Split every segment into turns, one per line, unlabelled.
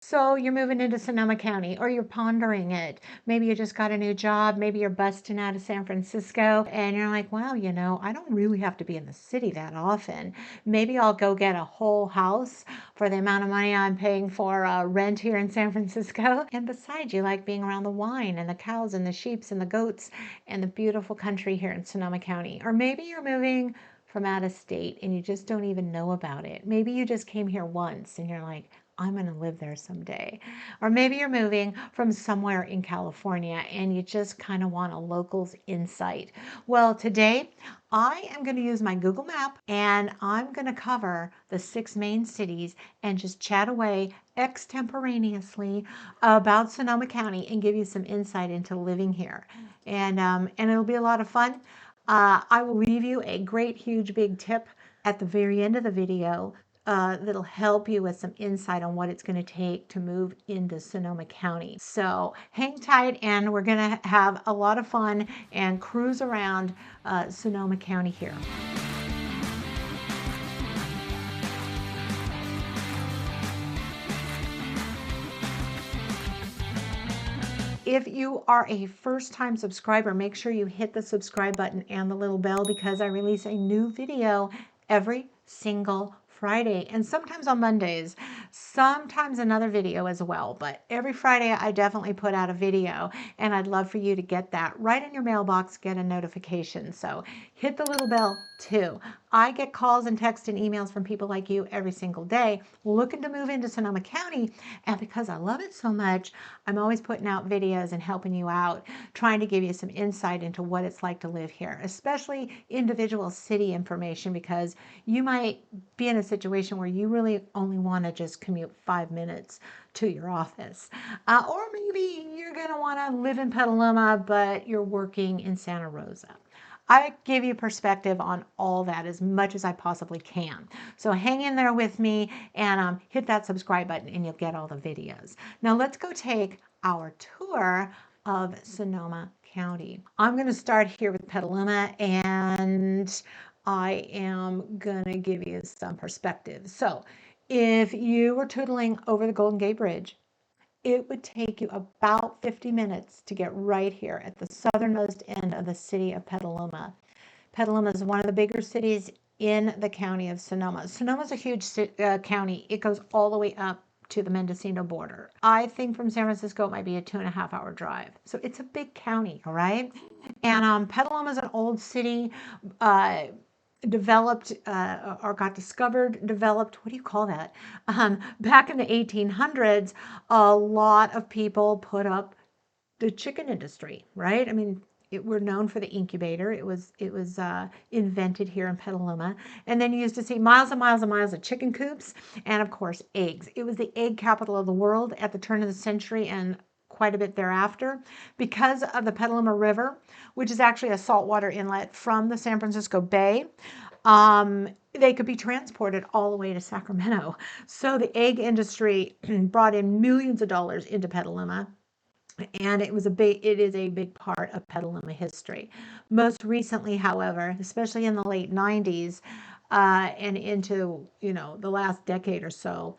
So you're moving into Sonoma County, or you're pondering it. Maybe you just got a new job. Maybe you're busting out of San Francisco and you're like, wow, I don't really have to be in the city that often. Maybe I'll go get a whole house for the amount of money I'm paying for rent here in San Francisco. And besides, you like being around the wine and the cows and the sheep and the goats and the beautiful country here in Sonoma County. Or maybe you're moving from out of state and you just don't even know about it. Maybe you just came here once and you're like, I'm going to live there someday. Or maybe you're moving from somewhere in California and you just kind of want a local's insight. Well, today I am going to use my Google map and I'm going to cover the 6 main cities and just chat away extemporaneously about Sonoma County and give you some insight into living here. And it'll be a lot of fun. I will leave you a great, huge, big tip at the very end of the video that'll help you with some insight on what it's going to take to move into Sonoma County. So hang tight and we're going to have a lot of fun and cruise around Sonoma County here. If you are a first-time subscriber, make sure you hit the subscribe button and the little bell because I release a new video every single Friday and sometimes on Mondays, sometimes another video as well. But every Friday I definitely put out a video and I'd love for you to get that right in your mailbox, get a notification. So hit the little bell too. I get calls and texts and emails from people like you every single day looking to move into Sonoma County. And because I love it so much, I'm always putting out videos and helping you out, trying to give you some insight into what it's like to live here, especially individual city information, because you might be in a situation where you really only want to just commute 5 minutes to your office. Or maybe you're going to want to live in Petaluma, but you're working in Santa Rosa. I give you perspective on all that as much as I possibly can. So hang in there with me and hit that subscribe button and you'll get all the videos. Now let's go take our tour of Sonoma County. I'm going to start here with Petaluma and I am going to give you some perspective. So if you were tootling over the Golden Gate Bridge, it would take you about 50 minutes to get right here at the southernmost end of the city of Petaluma. Petaluma is one of the bigger cities in the county of Sonoma. Sonoma is a huge county. It goes all the way up to the Mendocino border. I think from San Francisco it might be a 2.5-hour drive. So it's a big county, all right? And Petaluma is an old city, developed or got discovered, developed, what do you call that? Back in the 1800s, a lot of people put up the chicken industry, right? I mean, we're known for the incubator. It was invented here in Petaluma. And then you used to see miles and miles and miles of chicken coops and, of course, eggs. It was the egg capital of the world at the turn of the century and quite a bit thereafter because of the Petaluma River, which is actually a saltwater inlet from the San Francisco Bay. They could be transported all the way to Sacramento. So the egg industry brought in millions of dollars into Petaluma. And it is a big part of Petaluma history. Most recently, however, especially in the late 90s and into the last decade or so,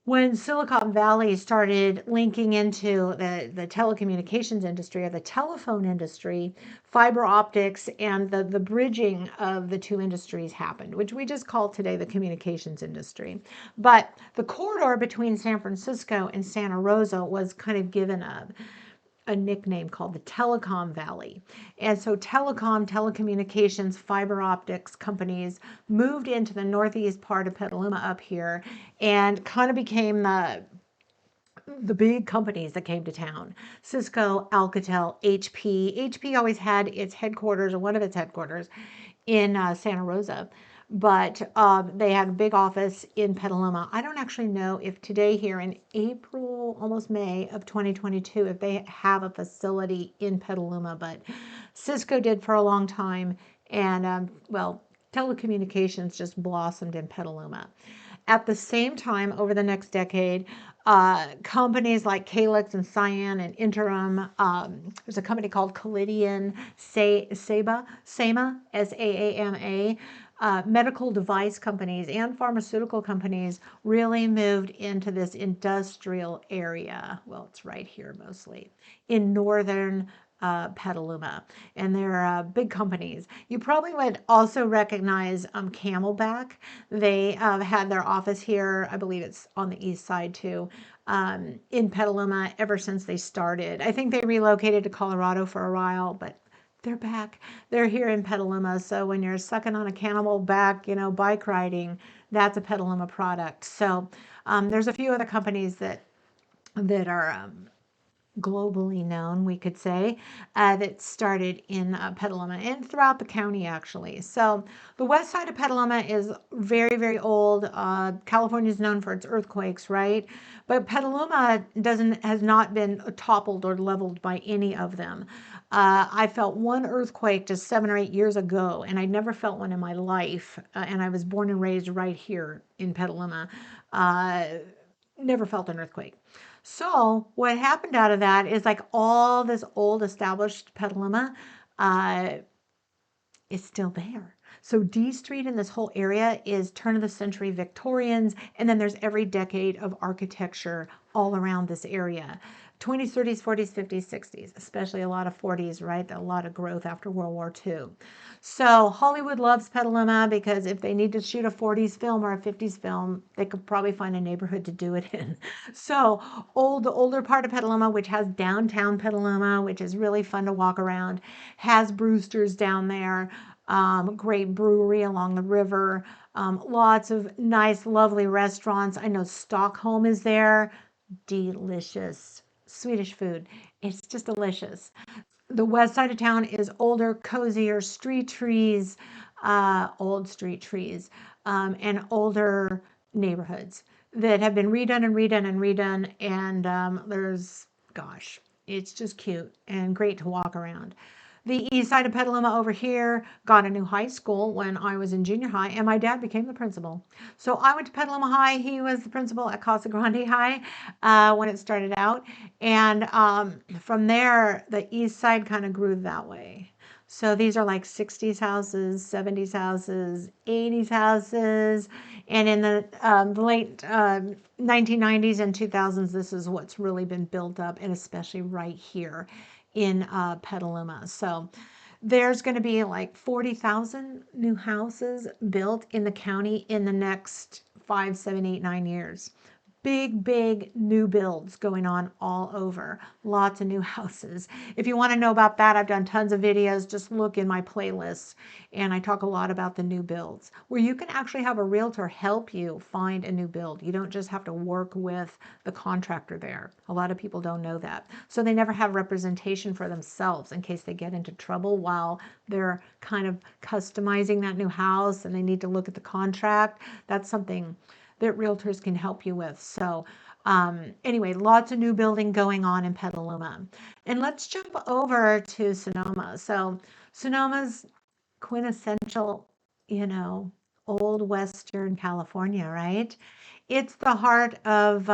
when Silicon Valley started linking into the telecommunications industry or the telephone industry, fiber optics and the bridging of the two industries happened, which we just call today the communications industry. But the corridor between San Francisco and Santa Rosa was kind of given a nickname called the Telecom Valley. And so telecommunications, fiber optics companies moved into the northeast part of Petaluma up here and kind of became the big companies that came to town. Cisco, Alcatel, HP. HP always had its headquarters, or one of its headquarters, in Santa Rosa. But they had a big office in Petaluma. I don't actually know if today here in April, almost May of 2022, if they have a facility in Petaluma, but Cisco did for a long time. And well, telecommunications just blossomed in Petaluma. At the same time, over the next decade, companies like Calyx and Cyan and Interim, there's a company called Collidian, SEMA, SAAMA, medical device companies and pharmaceutical companies really moved into this industrial area. Well, it's right here mostly in northern Petaluma, and they're big companies. You probably would also recognize Camelback. They had their office here. I believe it's on the east side too, in Petaluma ever since they started. I think they relocated to Colorado for a while, but they're back. They're here in Petaluma. So when you're sucking on a Camelback, bike riding, that's a Petaluma product. So there's a few other companies that are globally known, we could say, that started in Petaluma and throughout the county, actually. So the west side of Petaluma is very, very old. California is known for its earthquakes, right? But Petaluma has not been toppled or leveled by any of them. I felt one earthquake just 7 or 8 years ago, and I never felt one in my life. And I was born and raised right here in Petaluma. Never felt an earthquake. So what happened out of that is like all this old established Petaluma uh, is still there. So D Street in this whole area is turn of the century Victorians, and then there's every decade of architecture all around this area. 20s, 30s, 40s, 50s, 60s, especially a lot of 40s, right? A lot of growth after World War II. So Hollywood loves Petaluma because if they need to shoot a 40s film or a 50s film, they could probably find a neighborhood to do it in. So the older part of Petaluma, which has downtown Petaluma, which is really fun to walk around, has Brewster's down there, great brewery along the river, lots of nice, lovely restaurants. I know Stockholm is there. Delicious Swedish food. It's just delicious. The west side of town is older, cozier street trees, old street trees, and older neighborhoods that have been redone and redone and redone. And gosh, it's just cute and great to walk around. The east side of Petaluma over here got a new high school when I was in junior high, and my dad became the principal. So I went to Petaluma High. He was the principal at Casa Grande High when it started out. And from there, the east side kind of grew that way. So these are like 60s houses, 70s houses, 80s houses. And in the late 1990s and 2000s, this is what's really been built up, and especially right here in Petaluma. So there's going to be like 40,000 new houses built in the county in the next 5, 7, 8, 9 years. Big, big new builds going on all over. Lots of new houses. If you want to know about that, I've done tons of videos. Just look in my playlists, and I talk a lot about the new builds, where you can actually have a realtor help you find a new build. You don't just have to work with the contractor there. A lot of people don't know that. So they never have representation for themselves in case they get into trouble while they're kind of customizing that new house and they need to look at the contract. That's something that realtors can help you with. So anyway, lots of new building going on in Petaluma. And let's jump over to Sonoma. So Sonoma's quintessential, old Western California, right? It's the heart of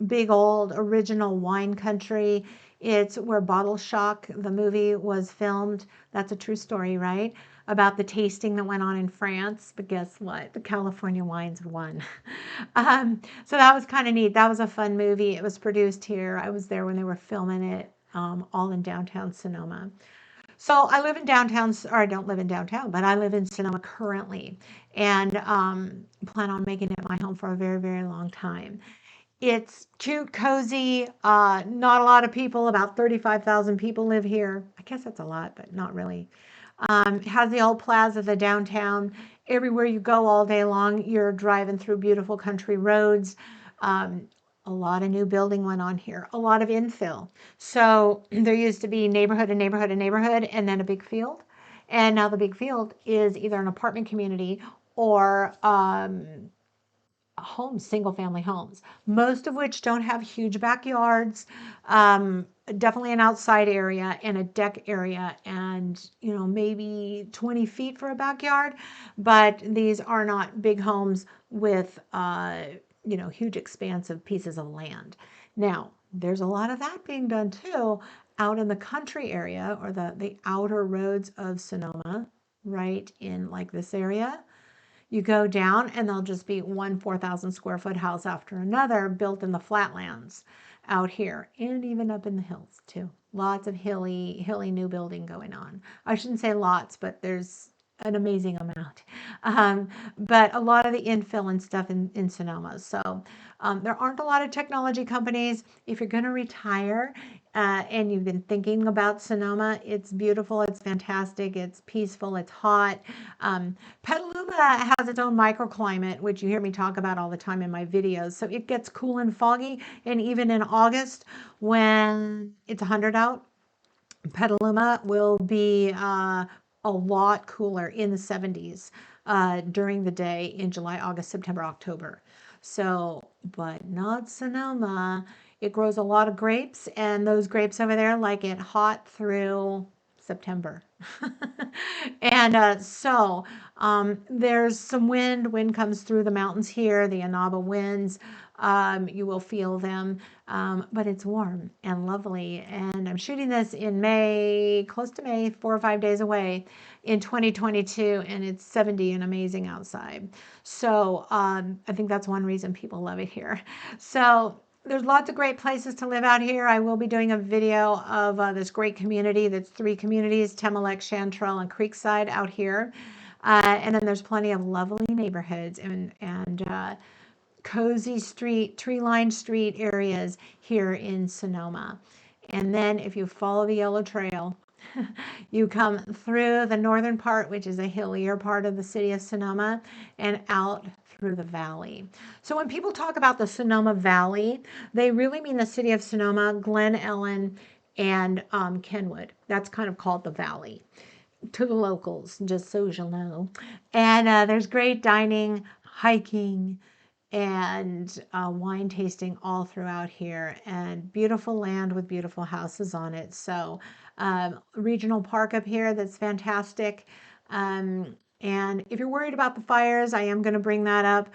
big old original wine country. It's where Bottle Shock, the movie, was filmed. That's a true story, right? About the tasting that went on in France. But guess what? The California wines won. So that was kind of neat. That was a fun movie. It was produced here. I was there when they were filming it, all in downtown Sonoma. So I live in downtown, or I don't live in downtown, but I live in Sonoma currently, and plan on making it my home for a very, very long time. It's cute, cozy, not a lot of people, about 35,000 people live here. I guess that's a lot, but not really. It has the old plaza, the downtown. Everywhere you go all day long, you're driving through beautiful country roads. A lot of new building went on here, a lot of infill. So there used to be neighborhood and neighborhood and neighborhood, and then a big field. And now the big field is either an apartment community or homes, single family homes, most of which don't have huge backyards, definitely an outside area and a deck area, and maybe 20 feet for a backyard. But these are not big homes with huge expansive pieces of land. Now there's a lot of that being done too out in the country area, or the outer roads of Sonoma. right in like this area. You go down and there'll just be one 4,000 square foot house after another built in the flatlands out here and even up in the hills too. Lots of hilly new building going on. I shouldn't say lots, but there's an amazing amount. Um, but a lot of the infill and stuff in Sonoma. So there aren't a lot of technology companies. If you're going to retire and you've been thinking about Sonoma, it's beautiful, it's fantastic, it's peaceful, it's hot. Petaluma has its own microclimate, which you hear me talk about all the time in my videos. So it gets cool and foggy. And even in August, when it's 100 out, Petaluma will be a lot cooler in the 70s during the day in July, August, September, October. So, but not Sonoma. It grows a lot of grapes, and those grapes over there like it hot through September. And there's some wind. Wind comes through the mountains here, the Anaba winds. You will feel them, but it's warm and lovely. And I'm shooting this in May, close to May, 4 or 5 days away in 2022, and it's 70 and amazing outside. So I think that's one reason people love it here. So there's lots of great places to live out here. I will be doing a video of this great community. That's 3 communities, Temelec, Chantrell, and Creekside out here. And then there's plenty of lovely neighborhoods and cozy street, tree-lined street areas here in Sonoma. And then if you follow the Yellow Trail, you come through the northern part, which is a hillier part of the city of Sonoma, and out through the valley. So when people talk about the Sonoma Valley, they really mean the city of Sonoma, Glen Ellen, and Kenwood. That's kind of called the valley to the locals, just so you'll know. And there's great dining, hiking, and wine tasting all throughout here, and beautiful land with beautiful houses on it. So regional park up here that's fantastic. And if you're worried about the fires, I am going to bring that up.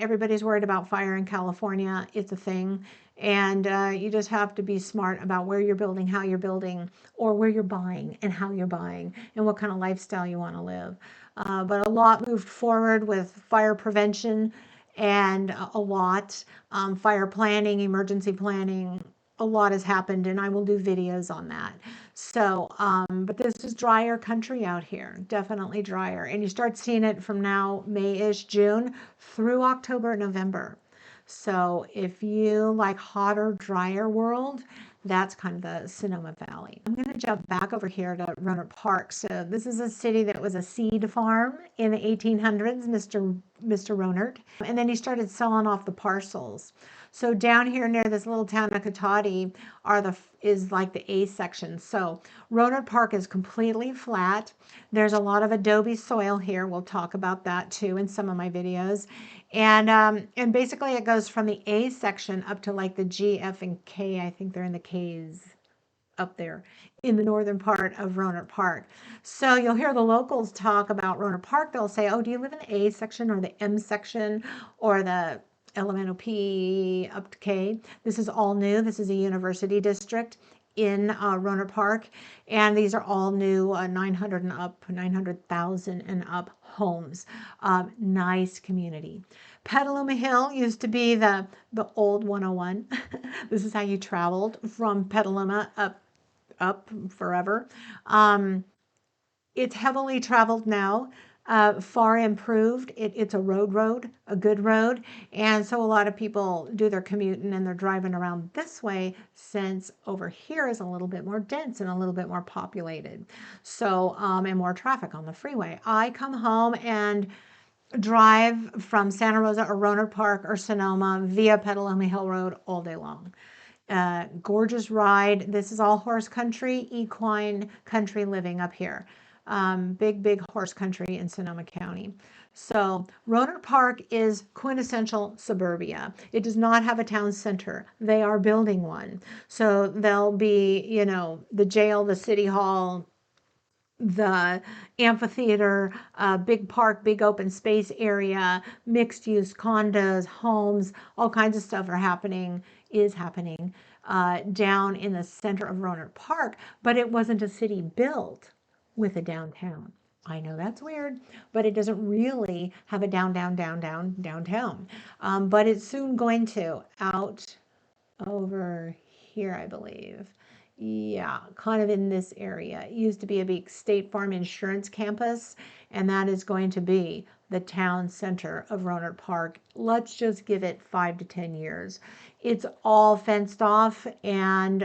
Everybody's worried about fire in California. It's a thing. And you just have to be smart about where you're building, how you're building, or where you're buying and how you're buying, and what kind of lifestyle you want to live. But a lot moved forward with fire prevention, and a lot fire planning, emergency planning. A lot has happened, and I will do videos on that. So, but this is drier country out here, definitely drier. And you start seeing it from now, May-ish, June, through October, November. So if you like hotter, drier world, that's kind of the Sonoma Valley. I'm going to jump back over here to Rohnert Park. So this is a city that was a seed farm in the 1800s, Mr. Rohnert. And then he started selling off the parcels. So down here near this little town of Cotati is like the A section. So Rohnert Park is completely flat. There's a lot of adobe soil here. We'll talk about that too in some of my videos. And basically it goes from the A section up to like the G, F, and K. I think they're in the K's up there in the northern part of Rohnert Park. So you'll hear the locals talk about Rohnert Park. They'll say, oh, do you live in the A section or the M section or the elemental P up to K? This is all new. This is a university district in Rohnert Park, and these are all new 900 and up, 900,000 and up homes. Nice community. Petaluma Hill used to be the old 101. This is how you traveled from Petaluma up forever. It's heavily traveled now. Far improved. It's a road, a good road. And so a lot of people do their commuting and they're driving around this way, since over here is a little bit more dense and a little bit more populated. So, and more traffic on the freeway. I come home and drive from Santa Rosa or Rohnert Park or Sonoma via Petaluma Hill Road all day long. Gorgeous ride. This is all horse country, equine country living up here. Big horse country in Sonoma County. So Rohnert Park is quintessential suburbia. It does not have a town center. They are building one. So there'll be, the jail, the city hall, the amphitheater, big park, big open space area, mixed use condos, homes, all kinds of stuff is happening down in the center of Rohnert Park, but it wasn't a city built with a downtown. I know that's weird, but it doesn't really have a downtown. But it's soon going to out over here, I believe. Yeah, kind of in this area. It used to be a big State Farm insurance campus, and that is going to be the town center of Rohnert Park. Let's just give it 5 to 10 years. It's all fenced off, and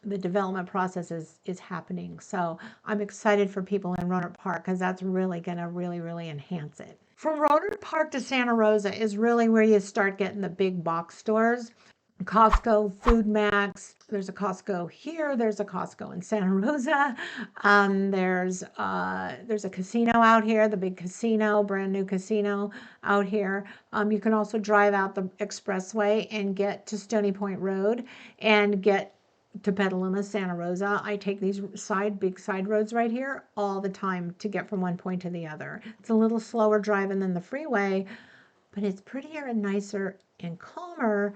the development process is happening. So I'm excited for people in Rohnert Park because that's really going to really enhance it. From Rohnert Park to Santa Rosa is really where you start getting the big box stores. Costco, Food Max. There's a Costco here. There's a Costco in Santa Rosa. There's a casino out here, the big casino, brand new casino out here. You can also drive out the expressway and get to Stony Point Road and get to Petaluma, Santa Rosa. I take these big side roads right here all the time to get from one point to the other. It's a little slower driving than the freeway, but it's prettier and nicer and calmer.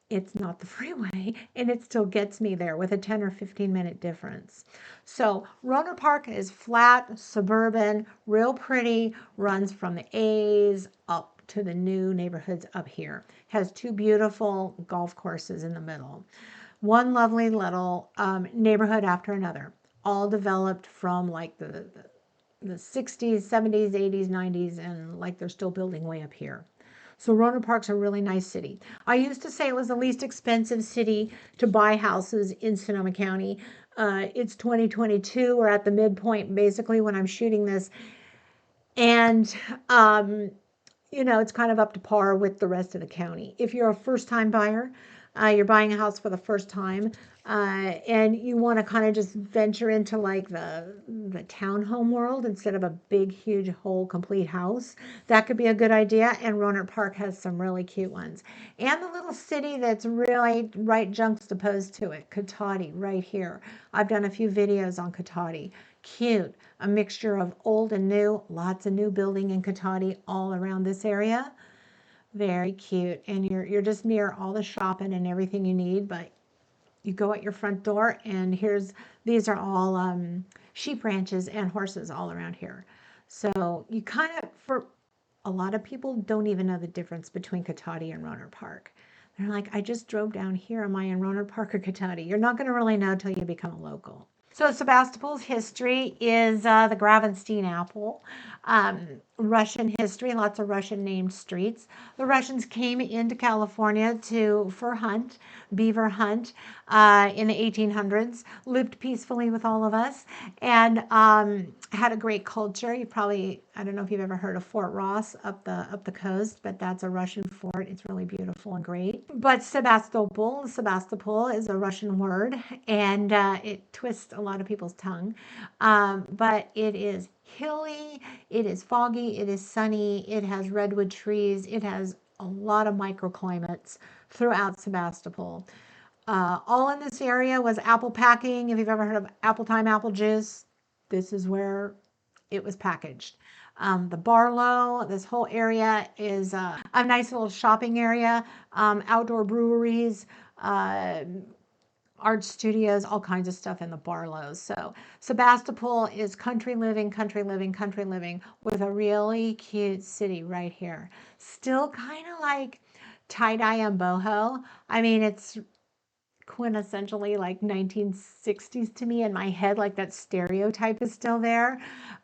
It's not the freeway, and it still gets me there with a 10 or 15-minute difference. So Rohnert Park is flat, suburban, real pretty, runs from the A's up to the new neighborhoods up here. Has 2 beautiful golf courses in the middle. One lovely little neighborhood after another, all developed from like the 60s, 70s, 80s, 90s, and like they're still building way up here. So Rohnert Park's a really nice city. I used to say it was the least expensive city to buy houses in Sonoma County. It's 2022. We're at the midpoint basically when I'm shooting this. And, it's kind of up to par with the rest of the county. If you're a first-time buyer, you're buying a house for the first time, and you want to kind of just venture into like the townhome world instead of a big, huge, whole, complete house, that could be a good idea. And Rohnert Park has some really cute ones. And the little city that's really right juxtaposed to it, Cotati, right here. I've done a few videos on Cotati. Cute, a mixture of old and new, lots of new building in Cotati all around this area. Very cute, and you're just near all the shopping and everything you need. But you go at your front door, and these are all sheep ranches and horses all around here. So you kind of, for a lot of people, don't even know the difference between Cotati and Rohnert Park. They're like, I just drove down here. Am I in Rohnert Park or Cotati? You're not going to really know till you become a local. So Sebastopol's history is the Gravenstein apple. Russian history, lots of Russian named streets. The Russians came into California for beaver hunt in the 1800s, lived peacefully with all of us, and had a great culture. I don't know if you've ever heard of Fort Ross up the coast, but that's a Russian fort. It's really beautiful and great. But Sebastopol is a Russian word, and it twists a lot of people's tongue. But it is hilly, it is foggy, it is sunny, it has redwood trees, it has a lot of microclimates throughout Sebastopol. All in this area was apple packing. If you've ever heard of apple time apple juice, this is where it was packaged. The Barlow, this whole area is a nice little shopping area, outdoor breweries, art studios, all kinds of stuff in the Barlows. So Sebastopol is country living with a really cute city right here. Still kind of like tie-dye and boho. I mean, it's quintessentially like 1960s to me in my head, like that stereotype is still there.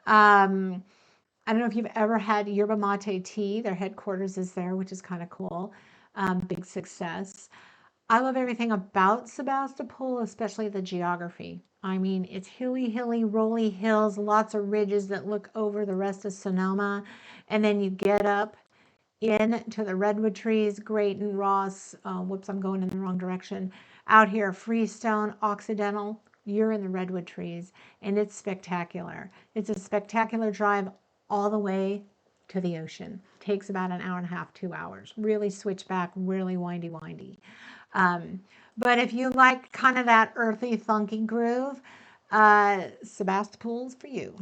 I don't know if you've ever had yerba mate tea. Their headquarters is there, which is kind of cool. Big success. I love everything about Sebastopol, especially the geography. I mean, it's hilly, rolly hills, lots of ridges that look over the rest of Sonoma. And then you get up into the redwood trees, Grayton, Ross. Whoops, I'm going in the wrong direction. Out here, Freestone, Occidental. You're in the redwood trees, and it's spectacular. It's a spectacular drive all the way to the ocean. Takes about an hour and a half, 2 hours. Really switchback, really windy. But if you like kind of that earthy, funky groove, Sebastopol's for you.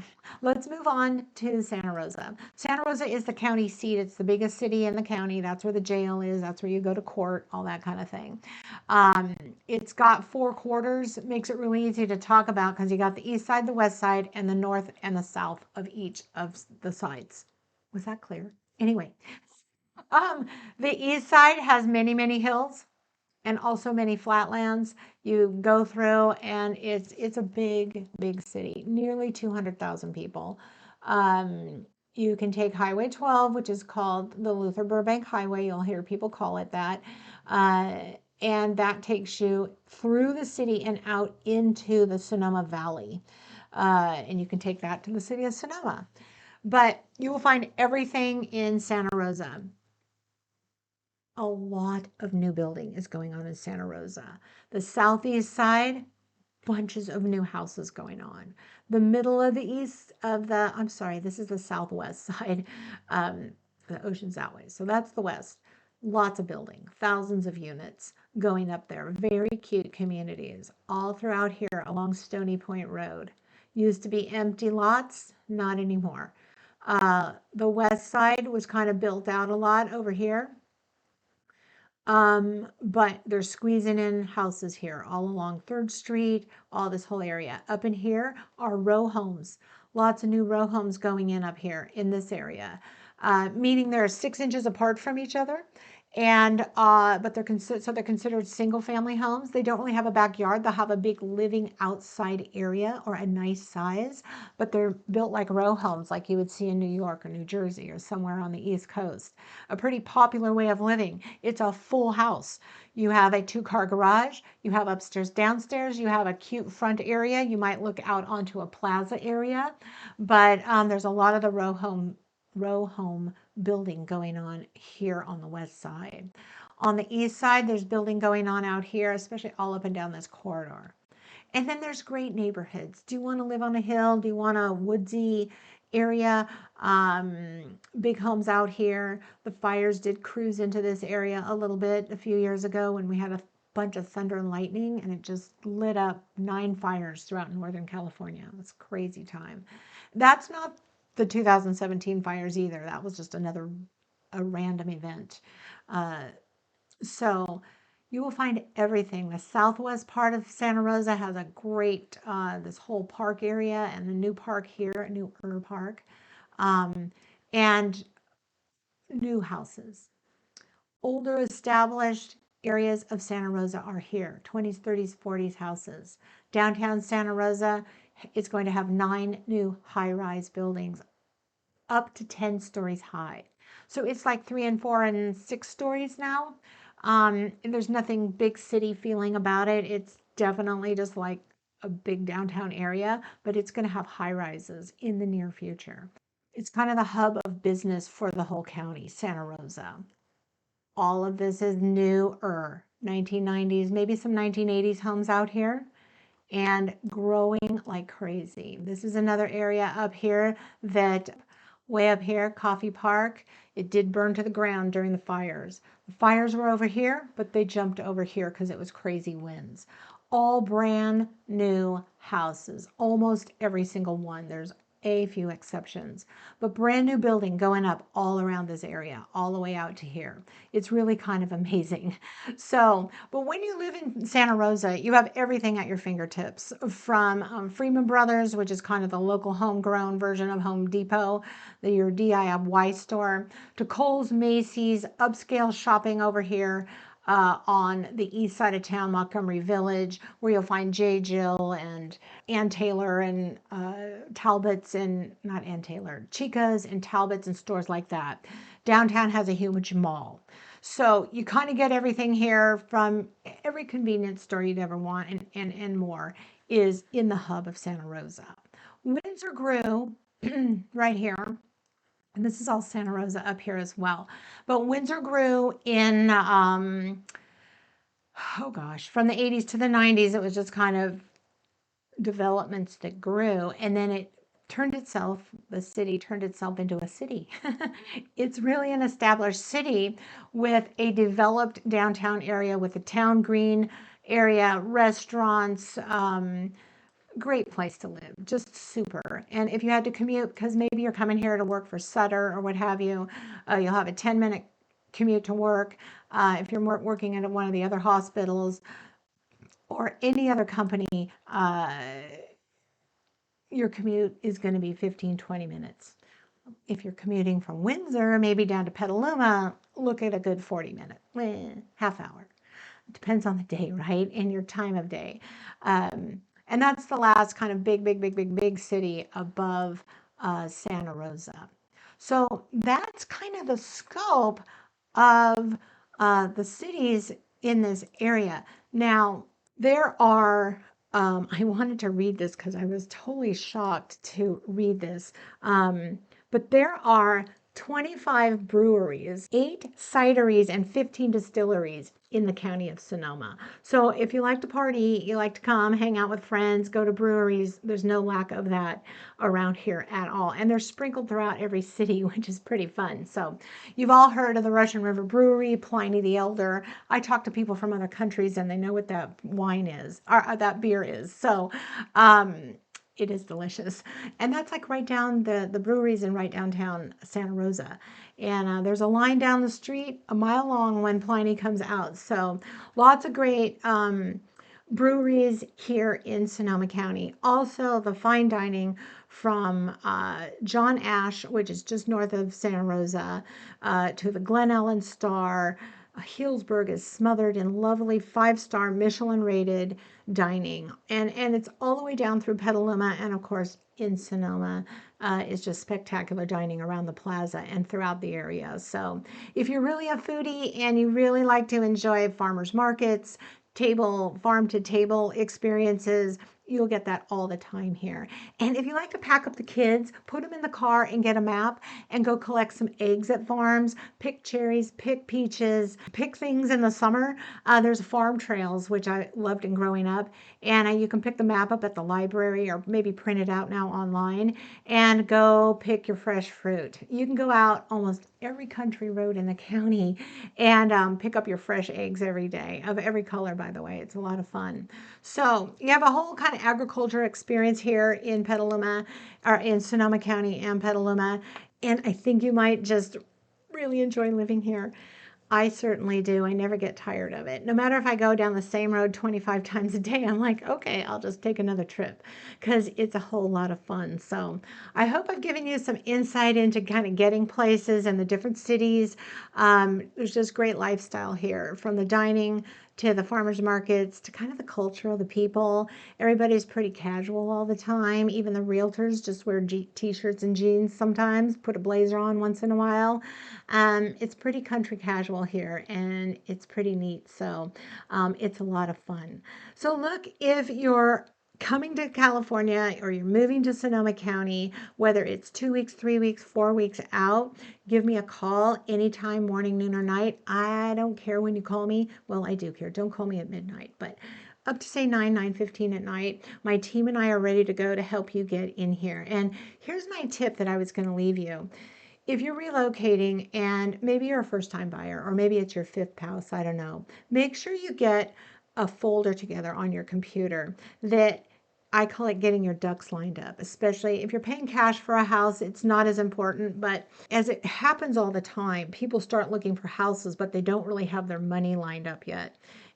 Let's move on to Santa Rosa. Santa Rosa is the county seat. It's the biggest city in the county. That's where the jail is. That's where you go to court, all that kind of thing. Um, it's got 4 quarters. It makes it really easy to talk about because you got the east side, the west side, and the north and the south of each of the sides. Was that clear? Anyway, um, the east side has many, many hills and also many flatlands. You go through and it's a big, big city, nearly 200,000 people. You can take Highway 12, which is called the Luther Burbank Highway. You'll hear people call it that. Uh, and that takes you through the city and out into the Sonoma Valley. And you can take that to the city of Sonoma. But you will find everything in Santa Rosa. A lot of new building is going on in Santa Rosa. The southeast side, bunches of new houses going on. The middle of the east of the, I'm sorry, this is the southwest side. The ocean's that way. So that's the west. Lots of building, thousands of units going up there. Very cute communities all throughout here along Stony Point Road. Used to be empty lots, not anymore. The west side was kind of built out a lot over here. But they're squeezing in houses here all along 3rd Street, all this whole area. Up in here are row homes. Lots of new row homes going in up here in this area, meaning they're 6 inches apart from each other. And but they're considered single family homes. They don't really have a backyard. They'll have a big living outside area or a nice size, but they're built like row homes like you would see in New York or New Jersey or somewhere on the East Coast. A pretty popular way of living. It's a full house. You have a 2-car garage, you have upstairs, downstairs, you have a cute front area. You might look out onto a plaza area, but there's a lot of the row home building going on here on the west side. On the east side, there's building going on out here, especially all up and down this corridor. And then there's great neighborhoods. Do you want to live on a hill? Do you want a woodsy area? Big homes out here. The fires did cruise into this area a little bit a few years ago when we had a bunch of thunder and lightning, and it just lit up 9 fires throughout Northern California. It was a crazy time. That's not the 2017 fires either. That was just a random event. So you will find everything. The southwest part of Santa Rosa has a great, this whole park area and the new park here, Newer Park, and new houses. Older established areas of Santa Rosa are here, 20s, 30s, 40s houses. Downtown Santa Rosa is going to have 9 new high-rise buildings up to 10 stories high. So it's like 3 and 4 and 6 stories now. And there's nothing big city feeling about it. It's definitely just like a big downtown area, but it's going to have high rises in the near future. It's kind of the hub of business for the whole county, Santa Rosa. All of this is newer, 1990s, maybe some 1980s homes out here, and growing like crazy. This is another area up here that way up here, Coffee Park, it did burn to the ground during the fires. The fires were over here, but they jumped over here because it was crazy winds. All brand new houses, almost every single one. There's a few exceptions, but brand new building going up all around this area, all the way out to here. It's really kind of amazing. So, but when you live in Santa Rosa, you have everything at your fingertips, from Freeman Brothers, which is kind of the local homegrown version of Home Depot, your DIY store, to Kohl's, Macy's, upscale shopping over here, on the east side of town, Montgomery Village, where you'll find J. Jill and Ann Taylor and Talbot's, and not Ann Taylor, Chica's and Talbot's and stores like that. Downtown has a huge mall. So you kind of get everything here, from every convenience store you'd ever want, and more is in the hub of Santa Rosa. Windsor grew right here. And this is all Santa Rosa up here as well. But Windsor grew in, from the 80s to the 90s. It was just kind of developments that grew. And then the city turned itself into a city. It's really an established city with a developed downtown area with a town green area, restaurants, great place to live, just super. And if you had to commute, because maybe you're coming here to work for Sutter or what have you, you'll have a 10-minute commute to work. If you're working at one of the other hospitals or any other company, your commute is going to be 15, 20 minutes. If you're commuting from Windsor, maybe down to Petaluma, look at a good 40 minute, half hour. It depends on the day, right? And your time of day. And that's the last kind of big city above Santa Rosa. So that's kind of the scope of the cities in this area. Now, there are, I wanted to read this because I was totally shocked to read this. But there are 25 breweries, 8 cideries, and 15 distilleries in the county of Sonoma. So if you like to party, you like to come, hang out with friends, go to breweries, there's no lack of that around here at all. And they're sprinkled throughout every city, which is pretty fun. So you've all heard of the Russian River Brewery, Pliny the Elder. I talk to people from other countries and they know what that wine is, or that beer is. So, it is delicious. And that's like right down the breweries in right downtown Santa Rosa. And there's a line down the street a mile long when Pliny comes out. So lots of great breweries here in Sonoma County. Also the fine dining from John Ash, which is just north of Santa Rosa, to the Glen Ellen Star. Healdsburg is smothered in lovely 5-star Michelin rated dining. And it's all the way down through Petaluma, and of course in Sonoma is just spectacular dining around the plaza and throughout the area. So if you're really a foodie and you really like to enjoy farmers markets, farm to table experiences, you'll get that all the time here. And if you like to pack up the kids, put them in the car and get a map and go collect some eggs at farms, pick cherries, pick peaches, pick things in the summer. There's farm trails, which I loved in growing up. And you can pick the map up at the library or maybe print it out now online and go pick your fresh fruit. You can go out almost every country road in the county and pick up your fresh eggs every day, of every color, by the way. It's a lot of fun. So you have a whole kind of agriculture experience here in Petaluma, or in Sonoma County and Petaluma. And I think you might just really enjoy living here. I certainly do. I never get tired of it. No matter if I go down the same road 25 times a day, I'm like, okay, I'll just take another trip because it's a whole lot of fun. So I hope I've given you some insight into kind of getting places and the different cities. There's just great lifestyle here, from the dining to the farmers markets to kind of the culture of the people. Everybody's pretty casual all the time. Even the realtors just wear t-shirts and jeans sometimes, put a blazer on once in a while. It's pretty country casual here, and it's pretty neat. So it's a lot of fun. So look, if you're coming to California or you're moving to Sonoma County, whether it's 2 weeks, 3 weeks, 4 weeks out, give me a call anytime, morning, noon, or night. I don't care when you call me. Well, I do care. Don't call me at midnight, but up to say 9:15 at night, my team and I are ready to go to help you get in here. And here's my tip that I was going to leave you. If you're relocating and maybe you're a first-time buyer, or maybe it's your 5th house, I don't know, make sure you get a folder together on your computer that I call it getting your ducks lined up. Especially if you're paying cash for a house, it's not as important, but as it happens all the time, people start looking for houses, but they don't really have their money lined up yet.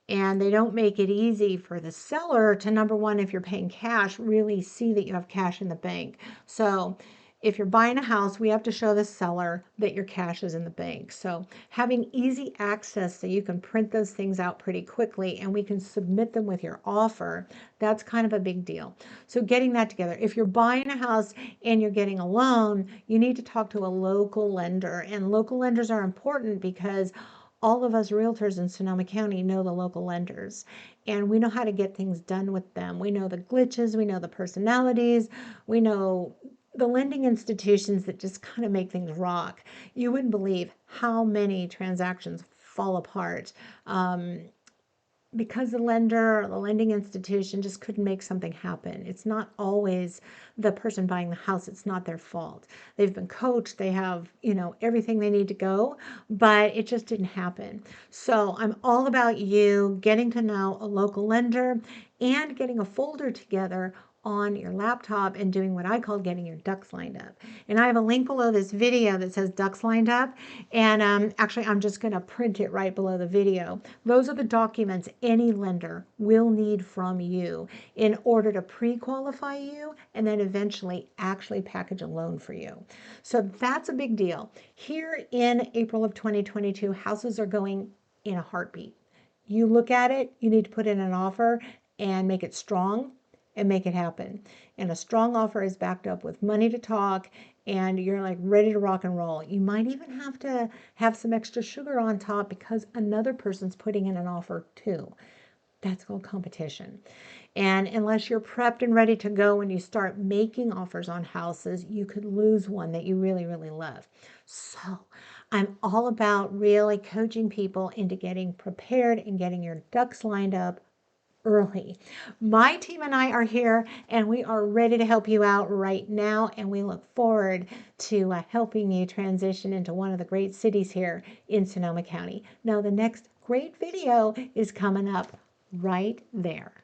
And they don't make it easy for the seller to, number one, if you're paying cash, really see that you have cash in the bank. So if you're buying a house, we have to show the seller that your cash is in the bank. So having easy access so you can print those things out pretty quickly and we can submit them with your offer, that's kind of a big deal. So getting that together. If you're buying a house and you're getting a loan, you need to talk to a local lender. And local lenders are important because all of us realtors in Sonoma County know the local lenders, and we know how to get things done with them. We know the glitches, we know the personalities, we know the lending institutions that just kind of make things rock. You wouldn't believe how many transactions fall apart because the lender or the lending institution just couldn't make something happen. It's not always the person buying the house. It's not their fault. They've been coached. They have, everything they need to go, but it just didn't happen. So I'm all about you getting to know a local lender and getting a folder together on your laptop and doing what I call getting your ducks lined up. And I have a link below this video that says ducks lined up. And actually, I'm just going to print it right below the video. Those are the documents any lender will need from you in order to pre-qualify you and then eventually actually package a loan for you. So that's a big deal. Here in April of 2022, houses are going in a heartbeat. You look at it, you need to put in an offer and make it strong and make it happen. And a strong offer is backed up with money to talk and you're like ready to rock and roll. You might even have to have some extra sugar on top because another person's putting in an offer too. That's called competition. And unless you're prepped and ready to go when you start making offers on houses, you could lose one that you really, really love. So I'm all about really coaching people into getting prepared and getting your ducks lined up early. My team and I are here and we are ready to help you out right now, and we look forward to helping you transition into one of the great cities here in Sonoma County. Now the next great video is coming up right there.